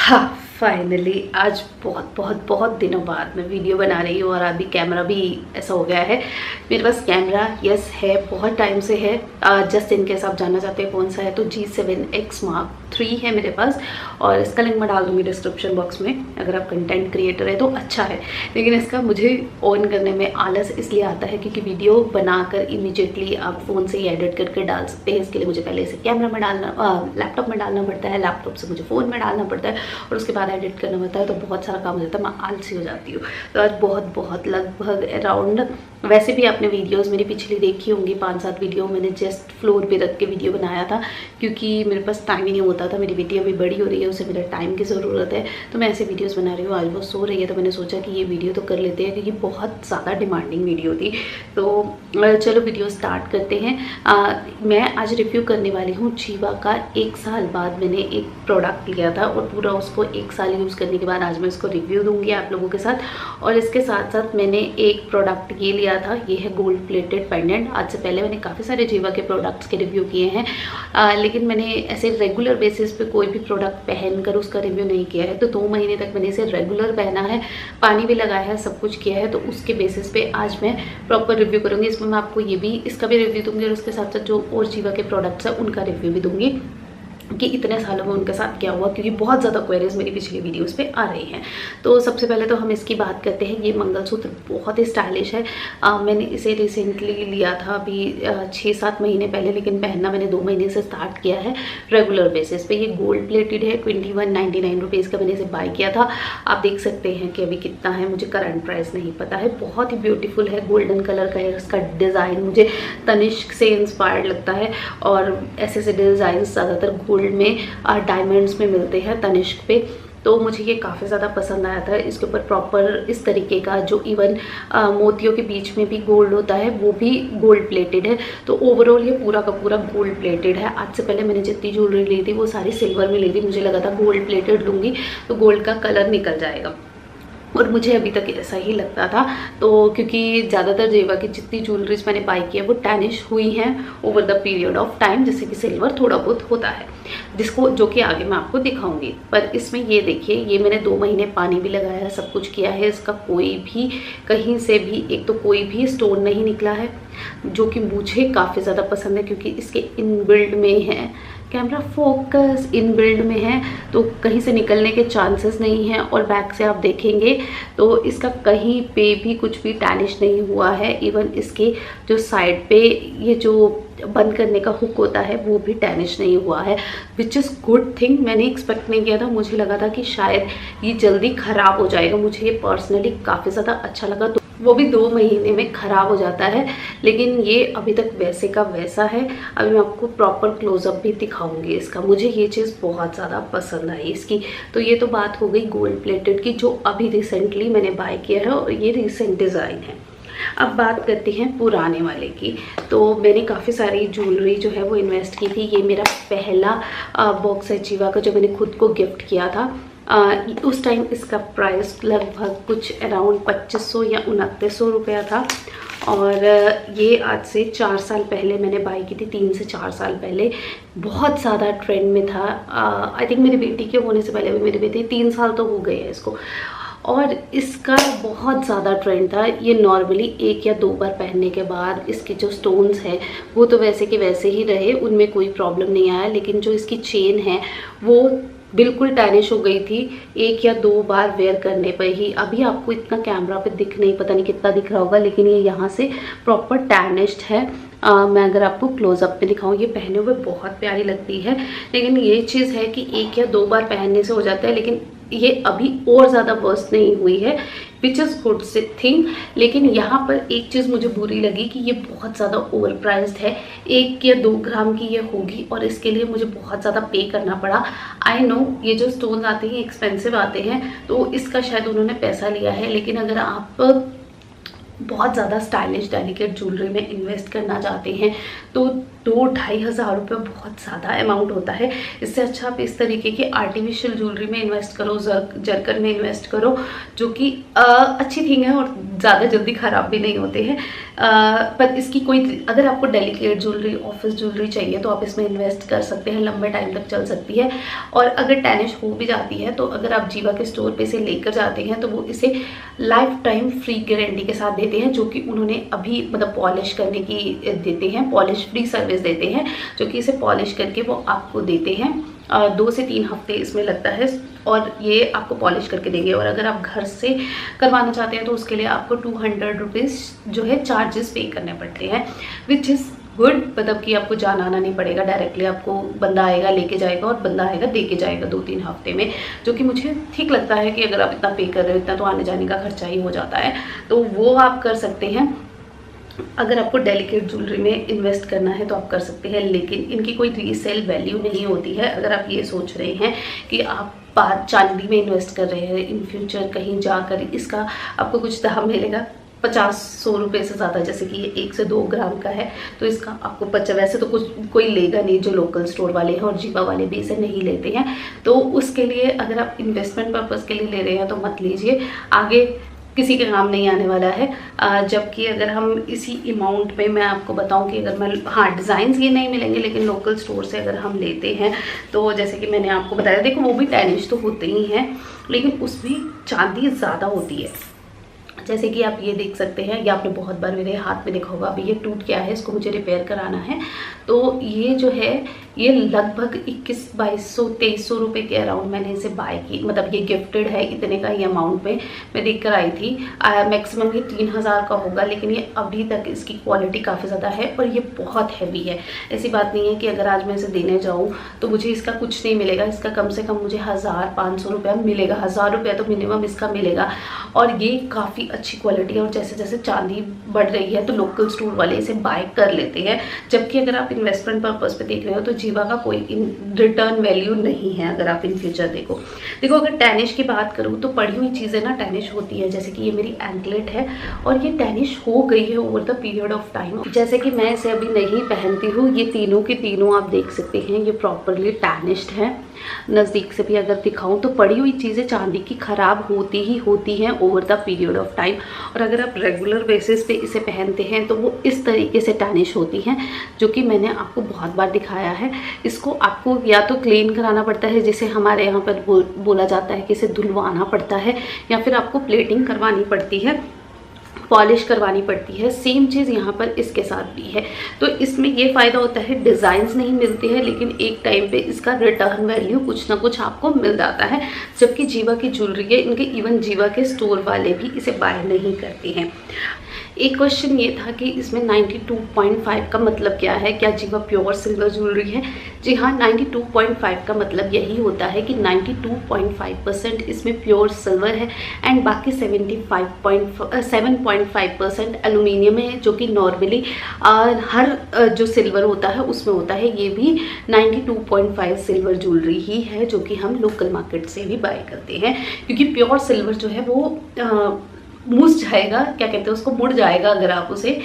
हाँ, फाइनली आज बहुत बहुत बहुत दिनों बाद मैं वीडियो बना रही हूँ और अभी कैमरा भी ऐसा हो गया है। मेरे पास कैमरा यस है, बहुत टाइम से है। जस्ट इन केस आप जानना चाहते हैं कौन सा है तो G7X Mark III है मेरे पास, और इसका लिंक मैं डाल दूँगी डिस्क्रिप्शन बॉक्स में। अगर आप कंटेंट क्रिएटर है तो अच्छा है, लेकिन इसका मुझे ऑन करने में आलस इसलिए आता है क्योंकि वीडियो बनाकर इमीडिएटली आप फ़ोन से ही एडिट करके डाल सकते हैं। इसके लिए मुझे पहले इसे कैमरा में डालना, लैपटॉप में डालना पड़ता है, लैपटॉप से मुझे फ़ोन में डालना पड़ता है और उसके बाद एडिट करना पड़ता है, तो बहुत सारा काम हो जाता है, मैं आलसी हो जाती हूँ। तो आज बहुत लगभग अराउंड, वैसे भी आपने वीडियोस मेरी पिछली देखी होंगी, 5-7 वीडियो मैंने जस्ट फ्लोर पे रख के वीडियो बनाया था क्योंकि मेरे पास टाइम ही नहीं होता था। मेरी बेटी अभी बड़ी हो रही है, उसे मेरा टाइम की ज़रूरत है, तो मैं ऐसे वीडियोस बना रही हूँ। आज वो सो रही है तो मैंने सोचा कि ये वीडियो तो कर लेते हैं क्योंकि बहुत ज़्यादा डिमांडिंग वीडियो थी। तो चलो वीडियो स्टार्ट करते हैं। मैं आज रिव्यू करने वाली हूँ जीवा का 1 साल बाद मैंने एक प्रोडक्ट लिया था और पूरा उसको 1 साल यूज़ करने के बाद आज मैं इसको रिव्यू दूंगी आप लोगों के साथ। और इसके साथ साथ मैंने एक प्रोडक्ट ये लिया था, ये है गोल्ड प्लेटेड पेंडेंट। आज से पहले मैंने काफ़ी सारे जीवा के प्रोडक्ट्स के रिव्यू किए हैं, लेकिन मैंने ऐसे रेगुलर बेसिस पे कोई भी प्रोडक्ट पहनकर उसका रिव्यू नहीं किया है। तो 2 महीने तक मैंने इसे रेगुलर पहना है, पानी भी लगाया है, सब कुछ किया है, तो उसके बेसिस पे आज मैं प्रॉपर रिव्यू करूँगी। इसमें मैं आपको ये भी, इसका भी रिव्यू दूँगी और उसके साथ साथ जो और जीवा के प्रोडक्ट्स हैं उनका रिव्यू भी दूँगी कि इतने सालों में उनके साथ क्या हुआ, क्योंकि बहुत ज़्यादा क्वेरीज मेरी पिछली वीडियोस पे आ रही हैं। तो सबसे पहले तो हम इसकी बात करते हैं। ये मंगलसूत्र बहुत ही स्टाइलिश है। मैंने इसे रिसेंटली लिया था अभी 6-7 महीने पहले, लेकिन पहनना मैंने 2 महीने से स्टार्ट किया है रेगुलर बेसिस पे। ये गोल्ड प्लेटेड है, 2199 रुपीज़ का मैंने इसे बाय किया था। आप देख सकते हैं कि अभी कितना है, मुझे करंट प्राइस नहीं पता है। बहुत ही ब्यूटीफुल है, गोल्डन कलर का है इसका डिज़ाइन, मुझे तनिष्क से इंस्पायर्ड लगता है। और ऐसे डिज़ाइन ज़्यादातर गोल्ड में, डायमंड्स में मिलते हैं तनिष्क पे, तो मुझे ये काफ़ी ज़्यादा पसंद आया था। इसके ऊपर प्रॉपर इस तरीके का जो इवन मोतियों के बीच में भी गोल्ड होता है वो भी गोल्ड प्लेटेड है। तो ओवरऑल ये पूरा का पूरा गोल्ड प्लेटेड है। आज से पहले मैंने जितनी ज्वेलरी ली थी वो सारी सिल्वर में ली थी, मुझे लगा था गोल्ड प्लेटेड लूँगी तो गोल्ड का कलर निकल जाएगा, और मुझे अभी तक ऐसा ही लगता था। तो क्योंकि ज़्यादातर जीवा की जितनी ज्वेलरीज मैंने बाई की है वो टैनिश हुई हैं over the period of time, जैसे कि सिल्वर थोड़ा बहुत होता है, जिसको जो कि आगे मैं आपको दिखाऊंगी। पर इसमें ये देखिए, ये मैंने 2 महीने पानी भी लगाया है, सब कुछ किया है, इसका कोई भी कहीं से भी एक तो कोई भी स्टोन नहीं निकला है, जो कि मुझे काफ़ी ज़्यादा पसंद है क्योंकि इसके इनबिल्ड में है, कैमरा फोकस इनबिल्ड में है तो कहीं से निकलने के चांसेस नहीं हैं। और बैक से आप देखेंगे तो इसका कहीं पे भी कुछ भी टैनिश नहीं हुआ है। इवन इसके जो साइड पे ये जो बंद करने का हुक होता है वो भी टैनिश नहीं हुआ है, विच इज़ गुड थिंग। मैंने एक्सपेक्ट नहीं किया था, मुझे लगा था कि शायद ये जल्दी ख़राब हो जाएगा। मुझे ये पर्सनली काफ़ी ज़्यादा अच्छा लगा, तो वो भी 2 महीने में ख़राब हो जाता है, लेकिन ये अभी तक वैसे का वैसा है। अभी मैं आपको प्रॉपर क्लोजअप भी दिखाऊंगी इसका। मुझे ये चीज़ बहुत ज़्यादा पसंद आई इसकी। तो ये तो बात हो गई गोल्ड प्लेटेड की, जो अभी रिसेंटली मैंने बाय किया है और ये रिसेंट डिज़ाइन है। अब बात करते हैं पुराने वाले की। तो मैंने काफ़ी सारी ज्वेलरी जो है वो इन्वेस्ट की थी। ये मेरा पहला बॉक्स है जीवा का जो मैंने खुद को गिफ्ट किया था। उस टाइम इसका प्राइस लगभग कुछ अराउंड 2500 या 2900 रुपया था। और ये आज से 4 साल पहले मैंने बाई की थी, 3 से 4 साल पहले। बहुत ज़्यादा ट्रेंड में था। आई थिंक मेरी बेटी के होने से पहले भी, मेरी बेटी 3 साल तो हो गए हैं इसको, और इसका बहुत ज़्यादा ट्रेंड था। ये नॉर्मली 1 या 2 बार पहनने के बाद इसके जो स्टोन्स हैं वो तो वैसे के वैसे ही रहे, उनमें कोई प्रॉब्लम नहीं आया, लेकिन जो इसकी चेन है वो बिल्कुल टैनिश हो गई थी 1 या 2 बार वेयर करने पर ही। अभी आपको इतना कैमरा पे दिख नहीं, पता नहीं कितना दिख रहा होगा, लेकिन ये यहाँ से प्रॉपर टैनिश्ड है। मैं अगर आपको क्लोजअप में दिखाऊँ, ये पहने हुए बहुत प्यारी लगती है, लेकिन ये चीज़ है कि 1 या 2 बार पहनने से हो जाता है, लेकिन ये अभी और ज़्यादा वर्स्ट नहीं हुई है, विच इज़ गुड थिंग। लेकिन यहाँ पर एक चीज़ मुझे बुरी लगी कि ये बहुत ज़्यादा ओवर प्राइस्ड है। 1 या 2 ग्राम की ये होगी और इसके लिए मुझे बहुत ज़्यादा पे करना पड़ा। आई नो ये जो स्टोन आते हैं एक्सपेंसिव आते हैं, तो इसका शायद उन्होंने पैसा लिया है, लेकिन अगर आप बहुत ज़्यादा स्टाइलिश डेलिकेट ज्वेलरी में इन्वेस्ट करना चाहते हैं तो 2-2,500 रुपये बहुत ज़्यादा अमाउंट होता है। इससे अच्छा आप इस तरीके की आर्टिफिशियल ज्वेलरी में इन्वेस्ट करो, जरकन में इन्वेस्ट करो, जो कि अच्छी थिंग है और ज़्यादा जल्दी ख़राब भी नहीं होते हैं। पर इसकी कोई, अगर आपको डेलिकेट ज्वेलरी, ऑफिस ज्वेलरी चाहिए तो आप इसमें इन्वेस्ट कर सकते हैं, लंबे टाइम तक चल सकती है। और अगर टैनिश हो भी जाती है तो अगर आप जीवा के स्टोर पे इसे लेकर जाते हैं तो वो इसे लाइफ टाइम फ्री गारंटी के साथ देते हैं, जो कि उन्होंने अभी मतलब पॉलिश करने की देते हैं, पॉलिश फ्री सर्विस देते हैं, जो कि इसे पॉलिश करके वो आपको देते हैं। 2 से 3 हफ्ते इसमें लगता है और ये आपको पॉलिश करके देंगे। और अगर आप घर से करवाना चाहते हैं तो उसके लिए आपको 200 रुपीज़ जो है चार्जेस पे करने पड़ते हैं, विच इज़ गुड। मतलब कि आपको जाना आना नहीं पड़ेगा, डायरेक्टली आपको बंदा आएगा लेके जाएगा और बंदा आएगा दे के जाएगा 2-3 हफ्ते में, जो कि मुझे ठीक लगता है कि अगर आप इतना पे कर रहे हो, इतना तो आने जाने का खर्चा ही हो जाता है, तो वो आप कर सकते हैं। अगर आपको डेलिकेट ज्वेलरी में इन्वेस्ट करना है तो आप कर सकते हैं, लेकिन इनकी कोई रीसेल वैल्यू नहीं होती है। अगर आप ये सोच रहे हैं कि आप चांदी में इन्वेस्ट कर रहे हैं, इन फ्यूचर कहीं जाकर इसका आपको कुछ दाम मिलेगा 50-100 रुपये से ज़्यादा, जैसे कि ये 1 से 2 ग्राम का है तो इसका आपको वैसे तो कुछ कोई लेगा नहीं, जो लोकल स्टोर वाले हैं और जीवा वाले भी इसे नहीं लेते हैं। तो उसके लिए अगर आप इन्वेस्टमेंट पर्पज़ के लिए ले रहे हैं तो मत लीजिए, आगे किसी के काम नहीं आने वाला है। जबकि अगर हम इसी अमाउंट में, मैं आपको बताऊं कि अगर मैं, हाँ डिज़ाइंस ये नहीं मिलेंगे, लेकिन लोकल स्टोर से अगर हम लेते हैं तो जैसे कि मैंने आपको बताया, देखो वो भी टैनिश तो होते ही हैं लेकिन उसमें चांदी ज़्यादा होती है। जैसे कि आप ये देख सकते हैं, ये आपने बहुत बार मेरे हाथ में देखा होगा, अभी ये टूट गया है, इसको मुझे रिपेयर कराना है। तो ये जो है ये लगभग 2100-2200 रुपये के अराउंड मैंने इसे बाय की, मतलब ये गिफ्टेड है, इतने का ही अमाउंट में मैं देख कर आई थी। मैक्सिमम ये 3000 का होगा, लेकिन ये अभी तक इसकी क्वालिटी काफ़ी ज़्यादा है और ये बहुत हैवी है। ऐसी बात नहीं है कि अगर आज मैं इसे देने जाऊँ तो मुझे इसका कुछ नहीं मिलेगा, इसका कम से कम मुझे 1500 रुपया मिलेगा, 1000 रुपया तो मिनिमम इसका मिलेगा। और ये काफ़ी अच्छी क्वालिटी है और जैसे जैसे चांदी बढ़ रही है तो लोकल स्टोर वाले इसे बाय कर लेते हैं। जबकि अगर आप इन्वेस्टमेंट पर्पज़ पे देख रहे हो तो जीवा का कोई रिटर्न वैल्यू नहीं है। अगर आप इन फ्यूचर देखो अगर टैनिश की बात करूँ तो पड़ी हुई चीज़ें ना टैनिश होती है। जैसे कि ये मेरी एंकलेट है और ये टैनिश हो गई है over the period of time. जैसे कि मैं इसे अभी नहीं पहनती हूँ, ये तीनों की तीनों आप देख सकते हैं ये प्रॉपरली टैनिश्ड है। नज़दीक से भी अगर दिखाऊं तो पड़ी हुई चीज़ें चांदी की ख़राब होती ही होती हैं over the period of time. और अगर आप रेगुलर बेसिस पे इसे पहनते हैं तो वो इस तरीके से टैनिश होती हैं, जो कि मैंने आपको बहुत बार दिखाया है। इसको आपको या तो क्लीन कराना पड़ता है, जिसे हमारे यहाँ पर बोला जाता है कि इसे धुलवाना पड़ता है, या फिर आपको प्लेटिंग करवानी पड़ती है, पॉलिश करवानी पड़ती है। सेम चीज़ यहाँ पर इसके साथ भी है। तो इसमें ये फ़ायदा होता है, डिज़ाइंस नहीं मिलते हैं लेकिन एक टाइम पे इसका रिटर्न वैल्यू कुछ ना कुछ आपको मिल जाता है। जबकि जीवा की ज्वेलरी है, इनके इवन जीवा के स्टोर वाले भी इसे बाय नहीं करते हैं। एक क्वेश्चन ये था कि इसमें 92.5 का मतलब क्या है, क्या जीवा प्योर सिल्वर ज्वेलरी है? जी हाँ, 92.5 का मतलब यही होता है कि 92.5% इसमें प्योर सिल्वर है एंड बाकी 7.5% एल्यूमिनियम है, जो कि नॉर्मली हर जो सिल्वर होता है उसमें होता है। ये भी 92.5 सिल्वर ज्वेलरी ही है, जो कि हम लोकल मार्केट से भी बाय करते हैं, क्योंकि प्योर सिल्वर जो है वो मूस जाएगा, क्या कहते हैं उसको, मुड़ जाएगा अगर आप उसे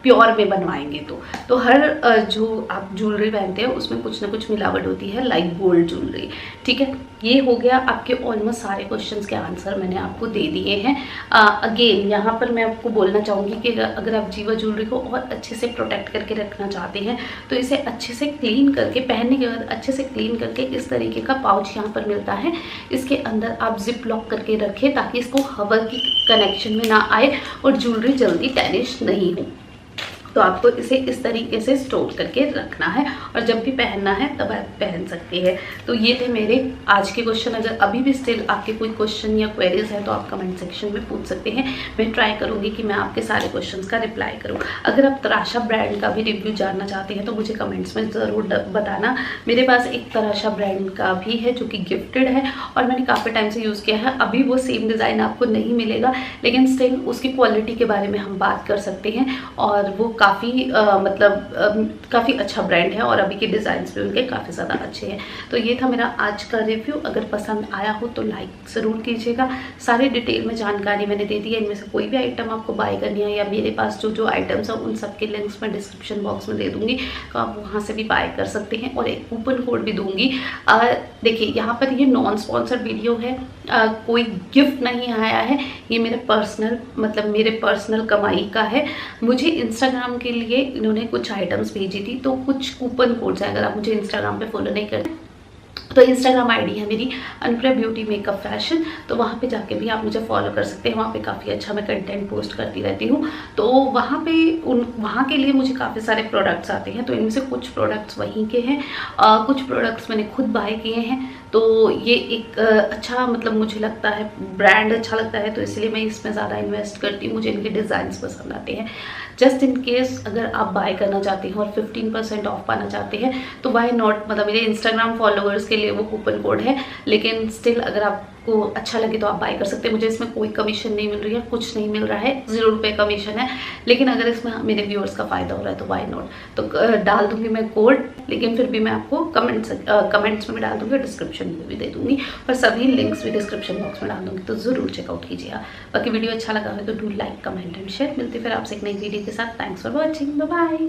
प्योर में बनवाएंगे तो हर जो आप ज्वेलरी पहनते हैं उसमें कुछ ना कुछ मिलावट होती है, लाइक गोल्ड ज्वेलरी। ठीक है, ये हो गया आपके ऑलमोस्ट सारे क्वेश्चंस के आंसर मैंने आपको दे दिए हैं। अगेन यहाँ पर मैं आपको बोलना चाहूँगी कि अगर आप जीवा ज्वेलरी को और अच्छे से प्रोटेक्ट करके रखना चाहते हैं तो इसे अच्छे से क्लीन करके, पहनने के बाद अच्छे से क्लीन करके इस तरीके का पाउच यहाँ पर मिलता है, इसके अंदर आप जिप लॉक करके रखें ताकि इसको हवा की कनेक्शन में ना आए और ज्वेलरी जल्दी टैनिश नहीं हो। तो आपको इसे इस तरीके से स्टोर करके रखना है और जब भी पहनना है तब आप पहन सकते हैं। तो ये थे मेरे आज के क्वेश्चन। अगर अभी भी स्टिल आपके कोई क्वेश्चन या क्वेरीज है तो आप कमेंट सेक्शन में पूछ सकते हैं। मैं ट्राई करूँगी कि मैं आपके सारे क्वेश्चंस का रिप्लाई करूँ। अगर आप तराशा ब्रांड का भी रिव्यू जानना चाहते हैं तो मुझे कमेंट्स में ज़रूर बताना। मेरे पास एक तराशा ब्रांड का भी है जो कि गिफ्टेड है और मैंने काफ़ी टाइम से यूज़ किया है। अभी वो सेम डिज़ाइन आपको नहीं मिलेगा, लेकिन स्टिल उसकी क्वालिटी के बारे में हम बात कर सकते हैं और वो काफ़ी काफ़ी अच्छा ब्रांड है और अभी के डिज़ाइंस भी उनके काफ़ी ज़्यादा अच्छे हैं। तो ये था मेरा आज का रिव्यू। अगर पसंद आया हो तो लाइक ज़रूर कीजिएगा। सारी डिटेल में जानकारी मैंने दे दी है। इनमें से कोई भी आइटम आपको बाय करनी है या मेरे पास जो जो आइटम्स हैं उन सब के लिंक्स मैं डिस्क्रिप्शन बॉक्स में दे दूँगी, तो आप वहाँ से भी बाय कर सकते हैं। और एक कूपन कोड भी दूँगी। देखिए यहाँ पर ये नॉन स्पॉन्सर्ड वीडियो है, कोई गिफ्ट नहीं आया है, ये मेरे पर्सनल कमाई का है। मुझे इंस्टाग्राम के लिए इन्होंने कुछ आइटम्स भेजी थी, तो कुछ कूपन कोड्स हैं। अगर आप मुझे इंस्टाग्राम पे फॉलो नहीं करते तो इंस्टाग्राम आईडी है मेरी अनुप्रिया ब्यूटी मेकअप फैशन, तो वहाँ पे जाके भी आप मुझे फॉलो कर सकते हैं। वहाँ पे काफ़ी अच्छा मैं कंटेंट पोस्ट करती रहती हूँ, तो वहाँ के लिए मुझे काफ़ी सारे प्रोडक्ट्स आते हैं। तो इनमें से कुछ प्रोडक्ट्स वहीं के हैं, कुछ प्रोडक्ट्स मैंने खुद बाय किए हैं। तो ये एक अच्छा मुझे लगता है ब्रांड अच्छा लगता है, तो इसलिए मैं इसमें ज़्यादा इन्वेस्ट करती हूँ। मुझे इनके डिज़ाइंस पसंद आते हैं। जस्ट इन केस अगर आप बाय करना चाहते हैं और 15% ऑफ पाना चाहते हैं तो वाई नॉट, मेरे इंस्टाग्राम फॉलोअर्स के लिए वो कूपन कोड है। लेकिन स्टिल अगर आपको अच्छा लगे तो आप बाय कर सकते हैं। मुझे इसमें कोई कमीशन नहीं मिल रही है, कुछ नहीं मिल रहा है, 0 रुपये कमीशन है। लेकिन अगर इसमें मेरे व्यूअर्स का फ़ायदा हो रहा है तो वाई नॉट। तो डाल दूंगी मैं कोड, लेकिन फिर भी मैं आपको कमेंट्स में डाल दूंगी और डिस्क्रिप्शन में भी दे दूंगी, और सभी लिंक्स भी डिस्क्रिप्शन बॉक्स में डाल दूंगी, तो ज़रूर चेकआउट कीजिएगा। बाकी वीडियो अच्छा लगा हो तो do like, comment and share. मिलते फिर आपसे एक नई वीडियो के साथ। Thanks for watching, bye bye.